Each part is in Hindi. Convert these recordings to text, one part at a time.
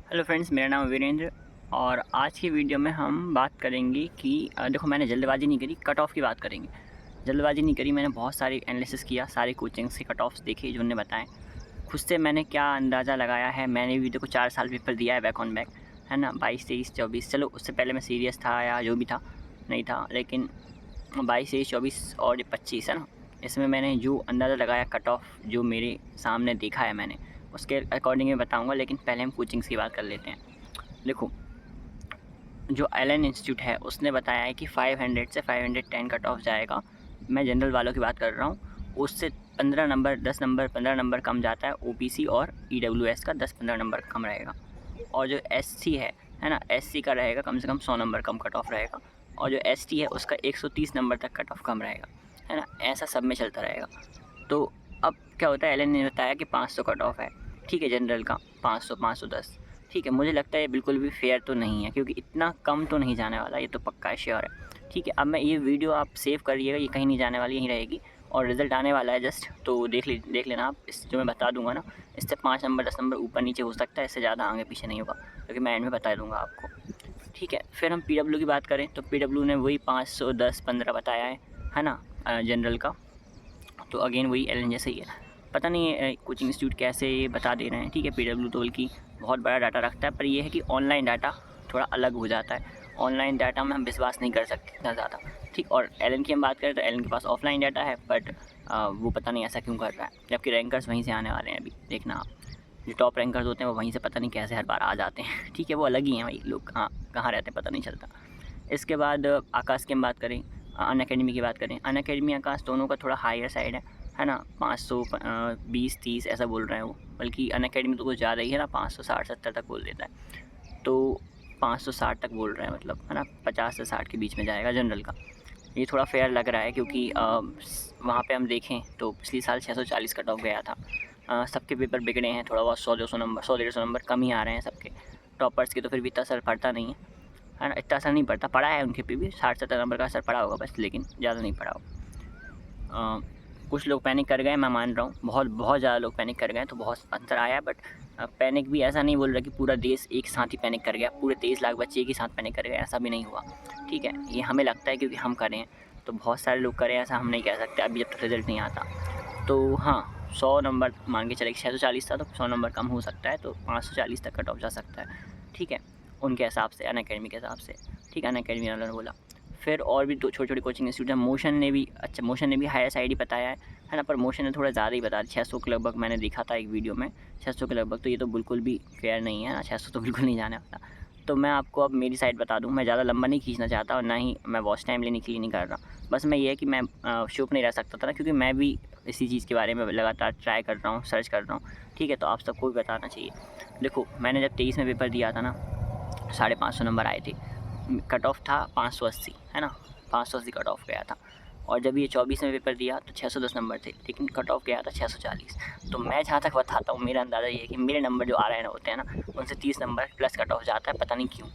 हेलो फ्रेंड्स, मेरा नाम है वीरेंद्र। और आज की वीडियो में हम बात करेंगे कि देखो, मैंने जल्दबाजी नहीं करी, कट ऑफ की बात करेंगे। जल्दबाजी नहीं करी, मैंने बहुत सारी एनालिसिस किया, सारे कोचिंग्स के कट ऑफ्स देखे जो उन्होंने बताएं। खुद से मैंने क्या अंदाज़ा लगाया है, मैंने भी देखो 4 साल पेपर दिया है बैक ऑन बैक, है ना। 22, 23, 24, चलो उससे पहले मैं सीरियस था या जो भी था नहीं था, लेकिन 22, 23, 24 और ये 25 है ना, इसमें मैंने जो अंदाज़ा लगाया कट ऑफ जो मेरे सामने देखा है मैंने, उसके अकॉर्डिंग मैं बताऊँगा। लेकिन पहले हम कोचिंग्स की बात कर लेते हैं। देखो, जो एलन इंस्टीट्यूट है उसने बताया है कि 500 से 510 कट ऑफ जाएगा। मैं जनरल वालों की बात कर रहा हूँ। उससे 15 नंबर, 10 नंबर, 15 नंबर कम जाता है ओबीसी और ईडब्ल्यूएस का 10-15 नंबर कम रहेगा। और जो एससी है ना, एससी का रहेगा कम से कम 100 नंबर कम कट ऑफ रहेगा। और जो एसटी है उसका 130 नंबर तक कट ऑफ कम रहेगा, है ना। ऐसा सब में चलता रहेगा। तो अब क्या होता है, एलन ने बताया कि 500 कट ऑफ है, ठीक है, जनरल का 500, 510, ठीक है। मुझे लगता है ये बिल्कुल भी फेयर तो नहीं है, क्योंकि इतना कम तो नहीं जाने वाला, ये तो पक्का है, श्योर है, ठीक है। अब मैं ये वीडियो आप सेव करिएगा, ये कहीं नहीं जाने वाली, यहीं रहेगी। और रिज़ल्ट आने वाला है जस्ट, तो देख लेना आप। इस जो मैं बता दूंगा ना, इससे 5 नंबर 10 नंबर ऊपर नीचे हो सकता है, इससे ज़्यादा आगे पीछे नहीं होगा, क्योंकि मैं एंड में बता दूंगा आपको, ठीक है। फिर हम पीडब्ल्यू की बात करें तो पीडब्ल्यू ने वही 510, 15 बताया है ना, जनरल का। तो अगेन वही एलन जैसे ही है। पता नहीं है कोचिंग इंस्टीट्यूट कैसे ये बता दे रहे हैं, ठीक है। पीडब्ल्यू तो बल्कि बहुत बड़ा डाटा रखता है, पर ये है कि ऑनलाइन डाटा थोड़ा अलग हो जाता है। ऑनलाइन डाटा में हम विश्वास नहीं कर सकते इतना ज़्यादा, ठीक। और एलन की हम बात करें तो एलन के पास ऑफलाइन डाटा है, बट वो पता नहीं ऐसा क्यों कर रहा है, जबकि रैंकर्स वहीं से आने वाले हैं। अभी देखना आप, जो टॉप रैंकर्स होते हैं वो वहीं से पता नहीं कैसे हर बार आ जाते हैं, ठीक है। वो अलग ही हैं भाई, लोग कहाँ कहाँ रहते हैं पता नहीं चलता। इसके बाद आकाश की हम बात करें, अन अकेडमी की बात करें, अन अकेडमी आकाश दोनों का थोड़ा हायर साइड है ना। 520, 30 ऐसा बोल रहे हैं वो, बल्कि अन अकेडमी तो कुछ ज़्यादा ही है ना, 560, 70 तक बोल देता है। तो 560 तक बोल रहे हैं, मतलब है ना, 50 से 60 के बीच में जाएगा जनरल का। ये थोड़ा फेयर लग रहा है, क्योंकि वहाँ पे हम देखें तो पिछले साल 640 कट ऑफ गया था। सबके पेपर बिगड़े हैं, थोड़ा बहुत 100-200 नंबर, 100-150 नंबर कम ही आ रहे हैं सबके। टॉपर्स के तो फिर भी इतना असर पड़ता नहीं है ना, इतना असर नहीं पड़ता, पड़ा है उनके पे भी 60-70 नंबर का असर पड़ा होगा बस, लेकिन ज़्यादा नहीं पड़ा होगा। कुछ लोग पैनिक कर गए, मैं मान रहा हूँ, बहुत बहुत ज़्यादा लोग पैनिक कर गए, तो बहुत अंतर आया। बट पैनिक भी ऐसा नहीं बोल रहा कि पूरा देश एक साथ ही पैनिक कर गया, पूरे 23 लाख बच्चे एक ही साथ पैनिक कर गए, ऐसा भी नहीं हुआ, ठीक है। ये हमें लगता है क्योंकि हम करें, तो बहुत सारे लोग करें, ऐसा हम नहीं कह सकते अभी जब तक रिज़ल्ट नहीं आता। तो हाँ, 100 नंबर मान के चले, 640 था तो 100 नंबर कम हो सकता है, तो 540 तक कट ऑफ जा सकता है, ठीक है, उनके हिसाब से, अन अकेडमी के हिसाब से, ठीक है। अन अकेडमी वालों ने बोला। फिर और भी दो छोटे छोटे कोचिंग इंस्टीट्यूट हैं। मोशन ने भी हायर साइड ही बताया है ना, पर मोशन ने थोड़ा ज़्यादा ही बता दिया, 600 के लगभग मैंने देखा था एक वीडियो में, 600 के लगभग। तो ये तो बिल्कुल भी फेयर नहीं है ना, 600 तो बिल्कुल नहीं जाने वाला। तो मैं आपको अब मेरी साइड बता दूं, मैं ज़्यादा लंबा नहीं खींचना चाहता, और ना ही मैं वॉच टाइम लेने के लिए नहीं कर रहा। बस मैं ये है कि मैं चुप नहीं रह सकता था ना, क्योंकि मैं भी इसी चीज़ के बारे में लगातार ट्राई कर रहा हूँ, सर्च कर रहा हूँ, ठीक है। तो आप सबको भी बताना चाहिए। देखो, मैंने जब 23 में पेपर दिया था ना, 550 नंबर आए थे, कट ऑफ था 580, है ना, 580 कट ऑफ गया था। और जब ये 24 में पेपर दिया तो 610 नंबर थे, लेकिन कट ऑफ गया था 640। तो मैं जहाँ तक बताता हूँ, मेरा अंदाज़ा ये है कि मेरे नंबर जो आ रहे हैं होते हैं ना, उनसे 30 नंबर प्लस कट ऑफ जाता है, पता नहीं क्यों।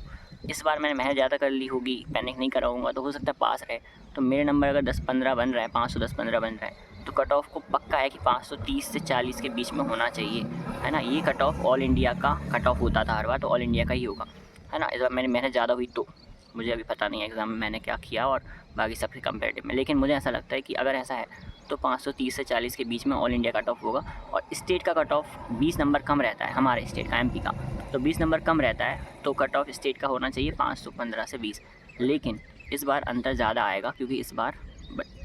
इस बार मैंने मेहनत ज़्यादा कर ली होगी, पैनिक नहीं कराऊंगा, तो हो सकता है पास रहे। तो मेरे नंबर अगर 10-15 बन रहा है, 510-15 बन रहा है, तो कट ऑफ को पक्का है कि 530 से 40 के बीच में होना चाहिए, है ना। ये कट ऑफ ऑल इंडिया का कट ऑफ होता था हर बार, तो ऑल इंडिया का ही होगा, है ना। इस बार मैंने मेहनत ज़्यादा हुई, तो मुझे अभी पता नहीं है एग्ज़ाम में मैंने क्या किया और बाकी सबसे कंपेरेटिव में, लेकिन मुझे ऐसा लगता है कि अगर ऐसा है तो 530 से 40 के बीच में ऑल इंडिया कट ऑफ होगा। और स्टेट का कट ऑफ 20 नंबर कम रहता है, हमारे स्टेट का, एमपी का, तो 20 नंबर कम रहता है, तो कट ऑफ स्टेट का होना चाहिए 515 से 20। लेकिन इस बार अंतर ज़्यादा आएगा, क्योंकि इस बार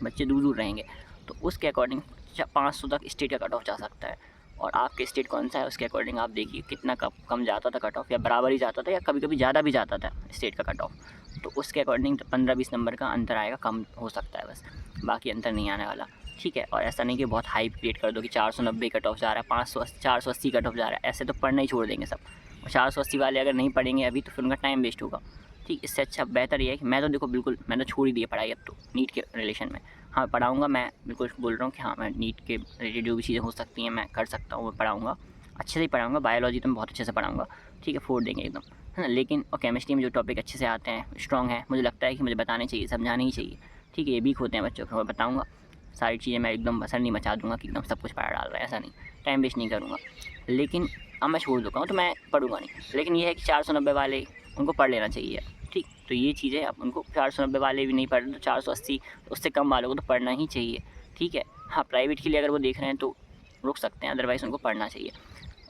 बच्चे दूर दूर रहेंगे, तो उसके अकॉर्डिंग 500 तक स्टेट का कट ऑफ जा सकता है। और आपके स्टेट कौन सा है उसके अकॉर्डिंग आप देखिए कितना कम जाता था कट ऑफ, या बराबर ही जाता था, या कभी कभी ज़्यादा भी जाता था स्टेट का कट ऑफ। तो उसके अकॉर्डिंग 15-20 नंबर का अंतर आएगा, कम हो सकता है बस, बाकी अंतर नहीं आने वाला, ठीक है। और ऐसा नहीं कि बहुत हाइप क्रिएट कर दो कि 490 कट ऑफ जा रहा है, 580, 480 कट ऑफ जा रहा है, ऐसे तो पढ़ना ही छोड़ देंगे सब। और 480 वाले अगर नहीं पढ़ेंगे अभी, तो फिर उनका टाइम वेस्ट होगा, ठीक। इससे अच्छा बेहतर ये है कि मैं तो देखो बिल्कुल, मैंने छोड़ ही दिया पढ़ाई अब तो नीट के रिलेशन में। हाँ, पढ़ाऊँगा, मैं बिल्कुल बोल रहा हूँ कि हाँ, मैं नीट के रिलेटेड जो भी चीज़ें हो सकती हैं मैं कर सकता हूँ, मैं पढ़ाऊँगा, अच्छे से ही पढ़ाऊँगा। बायोलॉजी तो मैं बहुत अच्छे से पढ़ाऊँगा, ठीक है, फोड़ देंगे एकदम, है ना। लेकिन और केमिस्ट्री में जो टॉपिक अच्छे से आते हैं, स्ट्रॉन्ग है, मुझे लगता है कि मुझे बताने चाहिए, समझाने ही चाहिए, ठीक है। ये वीक होते हैं बच्चों को, मैं बताऊँगा सारी चीज़ें, मैं एकदम असर नहीं मचा दूँगा कि एकदम सब कुछ पढ़ा डाल रहा है, ऐसा नहीं, टाइम वेस्ट नहीं करूँगा। लेकिन अब मैं छोड़ चुका हूँ तो मैं पढ़ूँगा नहीं। लेकिन ये है कि 490 वाले उनको पढ़ लेना चाहिए, ठीक। तो ये चीज़ है, अब उनको 490 वाले भी नहीं पढ़ रहे तो 480 उससे कम वालों को तो पढ़ना ही चाहिए, ठीक है। हाँ, प्राइवेट के लिए अगर वो देख रहे हैं तो रुक सकते हैं, अदरवाइज़ उनको पढ़ना चाहिए।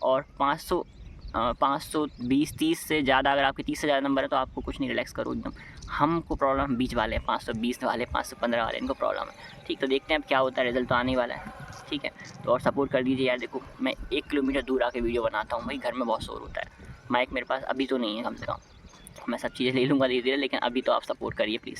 और 520-30 से ज़्यादा, अगर आपके 30 से ज़्यादा नंबर है तो आपको कुछ नहीं, रिलैक्स करो एकदम। हमको प्रॉब्लम बीच वाले हैं, 520 वाले, 515 वाले, इनको प्रॉब्लम है, ठीक। तो देखते हैं अब क्या होता है, रिज़ल्ट तो आने ही वाला है, ठीक है। तो और सपोर्ट कर दीजिए यार। देखो मैं 1 किलोमीटर दूर आके वीडियो बनाता हूँ भाई, घर में बहुत शोर होता है। माइक मेरे पास अभी तो नहीं है, कम से कम मैं सब चीज़ें ले लूँगा धीरे-धीरे, लेकिन अभी तो आप सपोर्ट करिए प्लीज़।